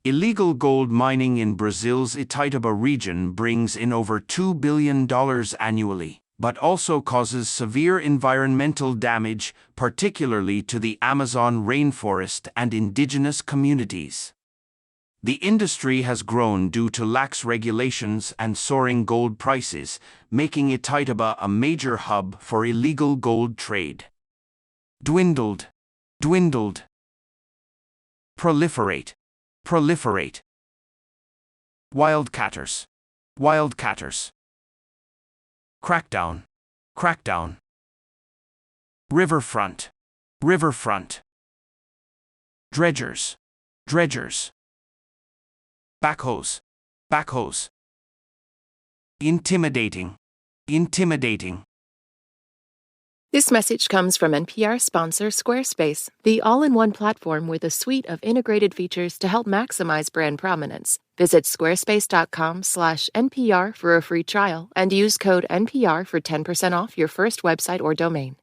Illegal gold mining in Brazil's Itaituba region brings in over $2 billion annually, but also causes severe environmental damage, particularly to the Amazon rainforest and indigenous communities. The industry has grown due to lax regulations and soaring gold prices, making Itaituba a major hub for illegal gold trade. Dwindled. Proliferate. Wildcatters. Crackdown. Riverfront. Dredgers. Backhoes. Intimidating. This message comes from NPR sponsor Squarespace, the all-in-one platform with a suite of integrated features to help maximize brand prominence. Visit squarespace.com/NPR for a free trial and use code NPR for 10% off your first website or domain.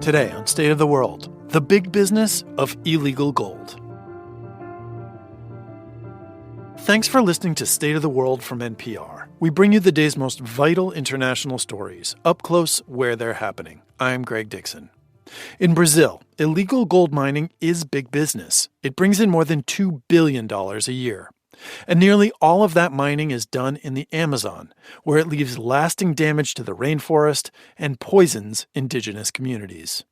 Today on State of the World, the big business of illegal gold. Thanks for listening to State of the World from NPR. We bring you the day's most vital international stories, up close where they're happening. I'm Greg Dixon. In Brazil, illegal gold mining is big business. It brings in more than $2 billion a year. And nearly all of that mining is done in the Amazon, where it leaves lasting damage to the rainforest and poisons indigenous communities.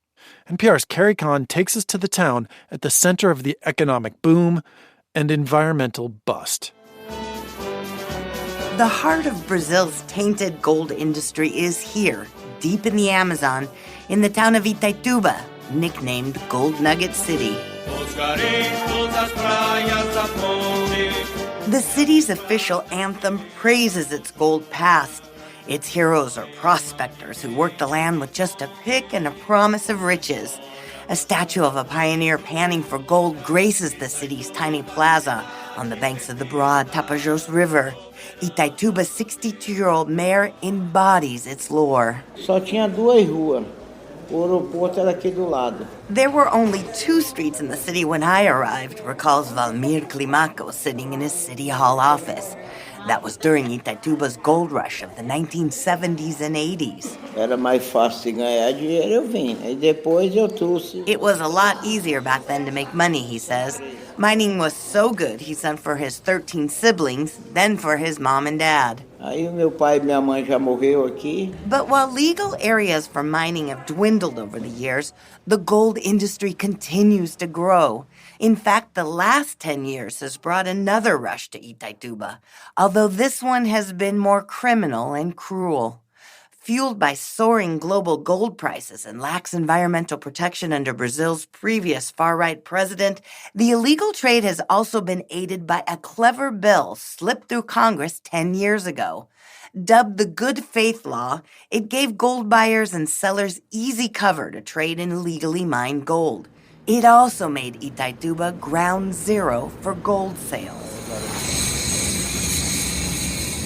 NPR's Carrie Kahn takes us to the town at the center of the economic boom and environmental bust. The heart of Brazil's tainted gold industry is here, deep in the Amazon, in the town of Itaituba, nicknamed Gold Nugget City. The city's official anthem praises its gold past. Its heroes are prospectors who worked the land with just a pick and a promise of riches. A statue of a pioneer panning for gold graces the city's tiny plaza on the banks of the broad Tapajós River. Itaituba's 62-year-old mayor embodies its lore. Só tinha duas ruas. O aeroporto era aqui do lado. There were only 2 streets in the city when I arrived, recalls Valmir Climaco sitting in his city hall office. That was during Itaituba's gold rush of the 1970s and 80s. Era mais fácil ganhar dinheiro, eu vim. Aí depois eu trouxe. It was a lot easier back then to make money, he says. Mining was so good, he sent for his 13 siblings, then for his mom and dad. Aí meu pai e minha mãe já morreu aqui. But while legal areas for mining have dwindled over the years, the gold industry continues to grow. In fact, the last 10 years has brought another rush to Itaituba, although this one has been more criminal and cruel. Fueled by soaring global gold prices and lax environmental protection under Brazil's previous far-right president, the illegal trade has also been aided by a clever bill slipped through Congress 10 years ago. Dubbed the Good Faith Law, it gave gold buyers and sellers easy cover to trade in illegally mined gold. It also made Itaituba ground zero for gold sales.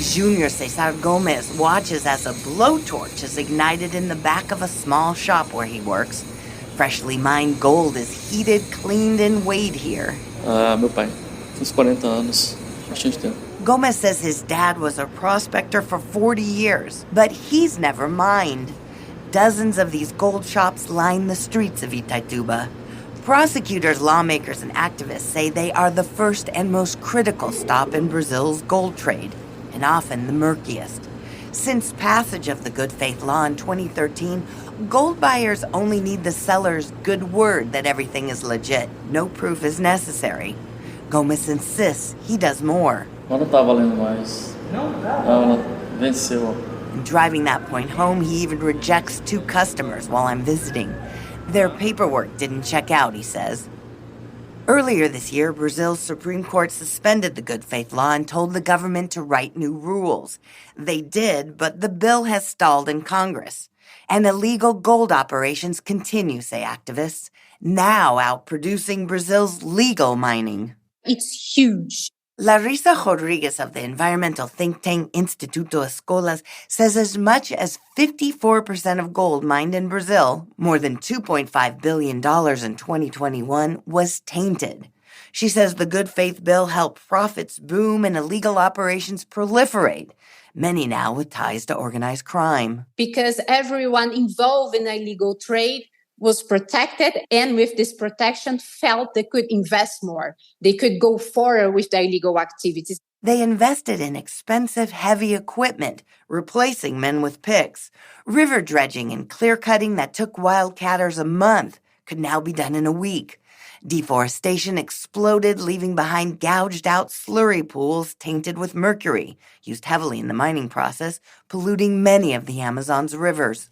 Junior Cesar Gomez watches as a blowtorch is ignited in the back of a small shop where he works. Freshly mined gold is heated, cleaned, and weighed here. Meu pai, uns 40 anos, bastante tempo. Gomez says his dad was a prospector for 40 years, but he's never mined. Dozens of these gold shops line the streets of Itaituba. Prosecutors, lawmakers, and activists say they are the first and most critical stop in Brazil's gold trade, and often the murkiest. Since passage of the Good Faith Law in 2013, gold buyers only need the seller's good word that everything is legit. No proof is necessary. Gomez insists he does more. Não tá valendo mais. Ela venceu. Driving that point home, he even rejects 2 customers while I'm visiting. Their paperwork didn't check out, he says. Earlier this year, Brazil's Supreme Court suspended the Good Faith Law and told the government to write new rules. They did, but the bill has stalled in Congress. And illegal gold operations continue, say activists, now outproducing Brazil's legal mining. It's huge. Larissa Rodriguez of the environmental think tank Instituto Escolas says as much as 54% of gold mined in Brazil, more than $2.5 billion in 2021, was tainted. She says the good faith bill helped profits boom and illegal operations proliferate, many now with ties to organized crime. Because everyone involved in illegal trade was protected, and with this protection felt they could invest more. They could go forward with their illegal activities. They invested in expensive, heavy equipment, replacing men with picks. River dredging and clear-cutting that took wildcatters a month could now be done in a week. Deforestation exploded, leaving behind gouged-out slurry pools tainted with mercury, used heavily in the mining process, polluting many of the Amazon's rivers.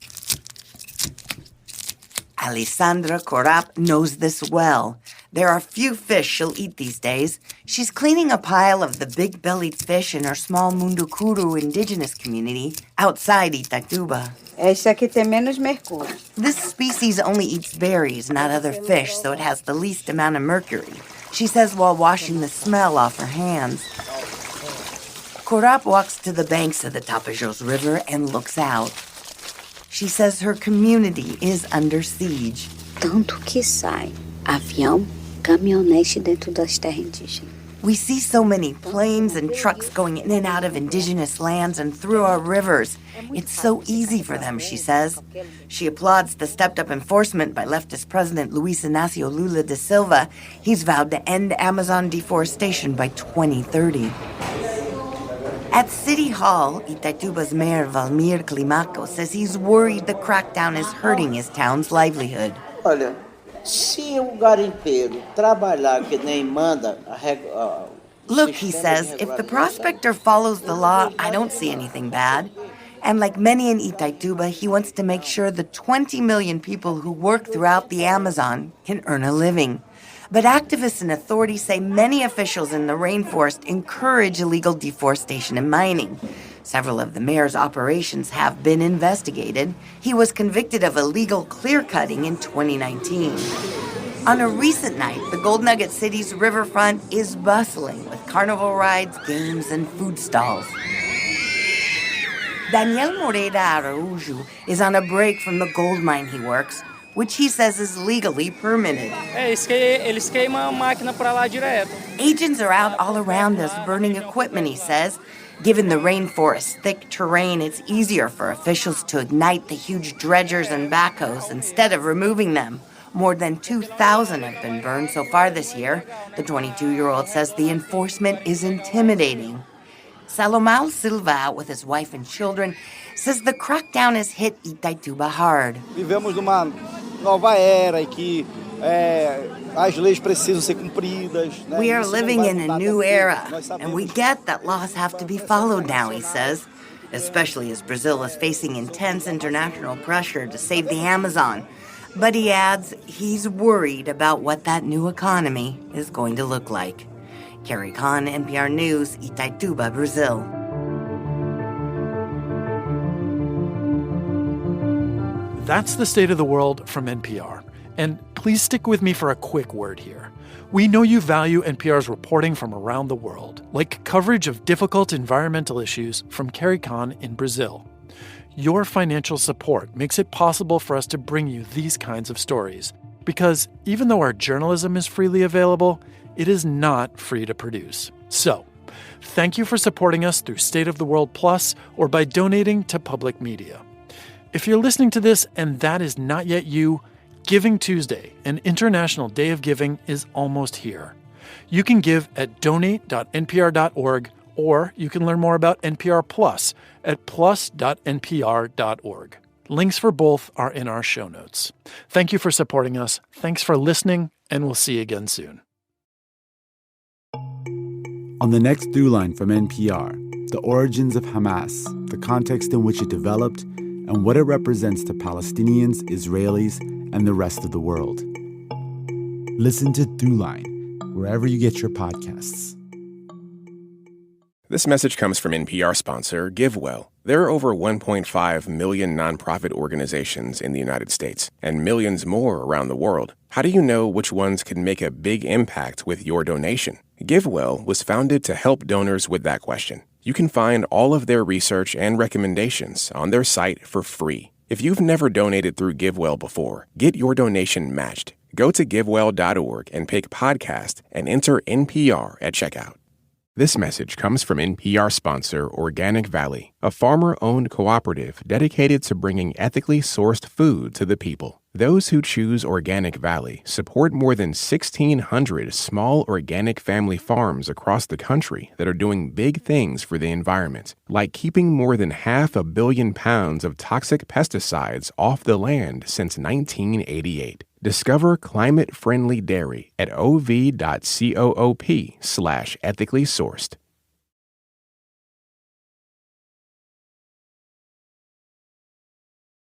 Alessandra Corap knows this well. There are few fish she'll eat these days. She's cleaning a pile of the big-bellied fish in her small Mundukuru indigenous community outside Itatuba. Esse aqui tem menos mercúrio. This species only eats berries, not other fish, so it has the least amount of mercury, she says while washing the smell off her hands. Corap walks to the banks of the Tapajos River and looks out. She says her community is under siege. Tanto que sai avião, caminhonete dentro das terras indígenas. We see so many planes and trucks going in and out of indigenous lands and through our rivers. It's so easy for them, she says. She applauds the stepped-up enforcement by leftist President Luis Inácio Lula da Silva. He's vowed to end Amazon deforestation by 2030. At City Hall, Itatuba's mayor Valmir Climaco says he's worried the crackdown is hurting his town's livelihood. Olha, se o garimpeiro trabalhar que nem manda Look, he says, if the prospector follows the law, I don't see anything bad. And like many in Itatuba, he wants to make sure the 20 million people who work throughout the Amazon can earn a living. But activists and authorities say many officials in the rainforest encourage illegal deforestation and mining. Several of the mayor's operations have been investigated. He was convicted of illegal clear-cutting in 2019. On a recent night, the Gold Nugget City's riverfront is bustling with carnival rides, games, and food stalls. Daniel Moreira Araújo is on a break from the gold mine he works, which he says is legally permitted. Eles queimam a máquina para lá direto. Agents are out all around us burning equipment, he says. Given the rainforest's thick terrain, it's easier for officials to ignite the huge dredgers and backhoes instead of removing them. More than 2,000 have been burned so far this year. The 22-year-old says the enforcement is intimidating. Salomão Silva, out with his wife and children, says the crackdown has hit Itatuba hard. Vivemos numa nova era em que as leis precisam ser cumpridas. We are living in a new era, and we get that laws have to be followed now, he says, especially as Brazil is facing intense international pressure to save the Amazon. But he adds he's worried about what that new economy is going to look like. Carrie Khan, NPR News, Itatuba, Brazil. That's the state of the world from NPR. And please stick with me for a quick word here. We know you value NPR's reporting from around the world, like coverage of difficult environmental issues from Carrie Khan in Brazil. Your financial support makes it possible for us to bring you these kinds of stories, because even though our journalism is freely available, it is not free to produce. So, thank you for supporting us through State of the World Plus or by donating to public media. If you're listening to this and that is not yet you, Giving Tuesday, an International Day of Giving, is almost here. You can give at donate.npr.org, or you can learn more about NPR Plus at plus.npr.org. Links for both are in our show notes. Thank you for supporting us. Thanks for listening, and we'll see you again soon. On the next Throughline from NPR, the origins of Hamas, the context in which it developed, and what it represents to Palestinians, Israelis, and the rest of the world. Listen to Throughline wherever you get your podcasts. This message comes from NPR sponsor GiveWell. There are over 1.5 million nonprofit organizations in the United States and millions more around the world. How do you know which ones can make a big impact with your donation? GiveWell was founded to help donors with that question. You can find all of their research and recommendations on their site for free. If you've never donated through GiveWell before, get your donation matched. Go to GiveWell.org and pick Podcast and enter NPR at checkout. This message comes from NPR sponsor Organic Valley, a farmer-owned cooperative dedicated to bringing ethically sourced food to the people. Those who choose Organic Valley support more than 1,600 small organic family farms across the country that are doing big things for the environment, like keeping more than 500 million pounds of toxic pesticides off the land since 1988. Discover climate-friendly dairy at ov.coop/ethically sourced.